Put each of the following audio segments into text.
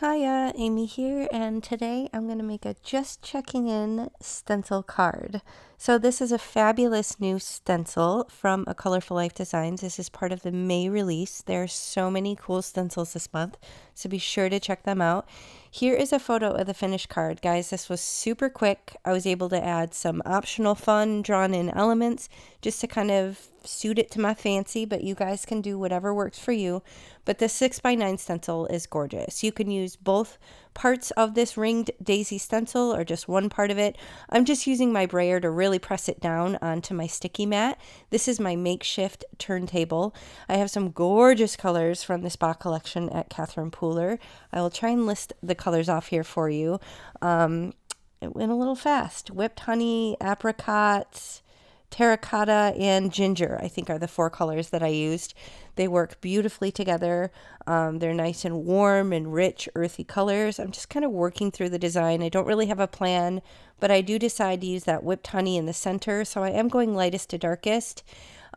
Hiya, Amy here, and today I'm going to make a just checking in stencil card. So this is a fabulous new stencil from A Colorful Life Designs. This is part of the May release. There are so many cool stencils this month, so be sure to check them out. Here is a photo of the finished card. Guys, this was super quick. I was able to add some optional fun drawn in elements just to kind of suit it to my fancy, but you guys can do whatever works for you. But this 6x9 stencil is gorgeous. You can use both parts of this ringed daisy stencil or just one part of it. I'm just using my brayer to really press it down onto my sticky mat. This is my makeshift turntable. I have some gorgeous colors from the spa collection at 𝗵𝗆𝗄𝗆. I will try and list the colors off here for you. It went a little fast. Whipped honey, apricot, terracotta, and ginger, I think, are the 4 colors that I used. They work beautifully together. They're nice and warm and rich, earthy colors. I'm just kind of working through the design. I don't really have a plan, but I do decide to use that whipped honey in the center, so I am going lightest to darkest.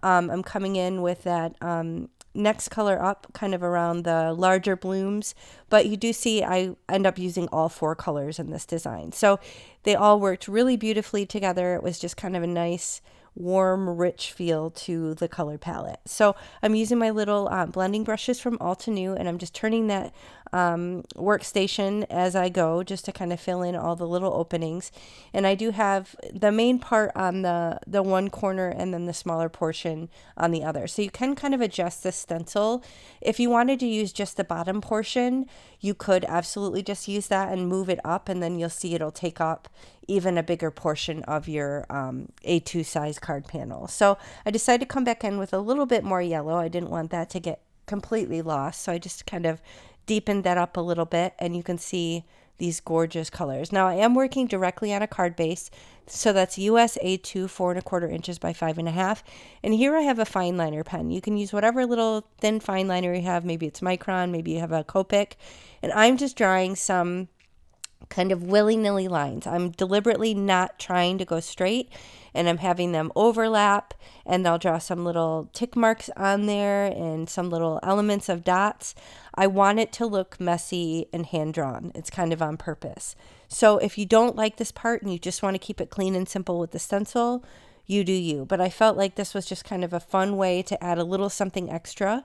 I'm coming in with that next color up kind of around the larger blooms, but you do see I end up using all 4 colors in this design. So they all worked really beautifully together. It was just kind of a nice warm, rich feel to the color palette. So I'm using my little blending brushes from Altenew, and I'm just turning that workstation as I go just to kind of fill in all the little openings. And I do have the main part on the one corner and then the smaller portion on the other. So you can kind of adjust the stencil. If you wanted to use just the bottom portion, you could absolutely just use that and move it up, and then you'll see it'll take up even a bigger portion of your A2 size card panel. So I decided to come back in with a little bit more yellow. I didn't want that to get completely lost, so I just kind of deepened that up a little bit, and you can see these gorgeous colors. Now I am working directly on a card base, so that's US A2 4¼ inches by 5½. And here I have a fine liner pen. You can use whatever little thin fine liner you have. Maybe it's Micron, maybe you have a Copic, and I'm just drawing some kind of willy-nilly lines. I'm deliberately not trying to go straight, and I'm having them overlap, and I'll draw some little tick marks on there and some little elements of dots. I want it to look messy and hand-drawn. It's kind of on purpose. So if you don't like this part and you just want to keep it clean and simple with the stencil, you do you. But I felt like this was just kind of a fun way to add a little something extra.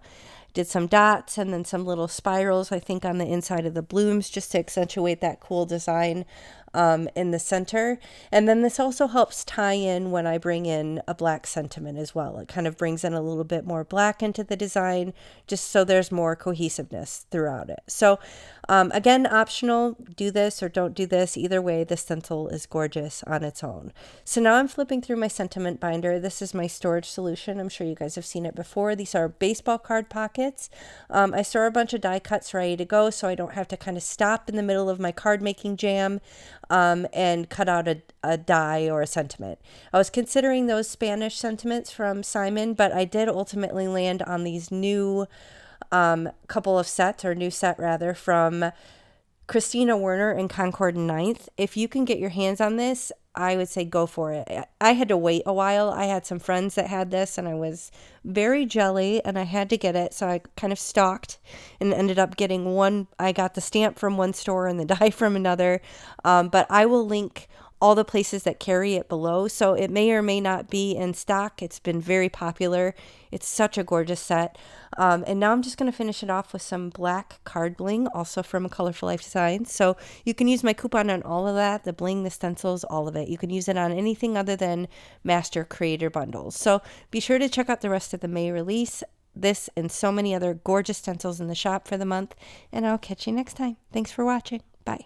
Did some dots and then some little spirals, I think, on the inside of the blooms just to accentuate that cool design in the center. And then this also helps tie in when I bring in a black sentiment as well. It kind of brings in a little bit more black into the design just so there's more cohesiveness throughout it. So again, optional, do this or don't do this. Either way, the stencil is gorgeous on its own. So now I'm flipping through my sentiment binder. This is my storage solution. I'm sure you guys have seen it before. These are baseball card pockets. I store a bunch of die cuts ready to go so I don't have to kind of stop in the middle of my card making jam and cut out a die or a sentiment. I was considering those Spanish sentiments from Simon, but I did ultimately land on these new couple of sets, or new set rather, from Christina Werner and Concord 9th. If you can get your hands on this, I would say go for it. I had to wait a while. I had some friends that had this, and I was very jelly, and I had to get it, so I kind of stalked and ended up getting one. I got the stamp from one store and the die from another, but I will link all the places that carry it below, so it may or may not be in stock. It's been very popular. It's such a gorgeous set. And now I'm just going to finish it off with some black card bling, also from A Colorful Life Designs. So you can use my coupon on all of that, the bling, the stencils, all of it. You can use it on anything other than Master Creator Bundles. So be sure to check out the rest of the May release, this and so many other gorgeous stencils in the shop for the month, and I'll catch you next time. Thanks for watching. Bye.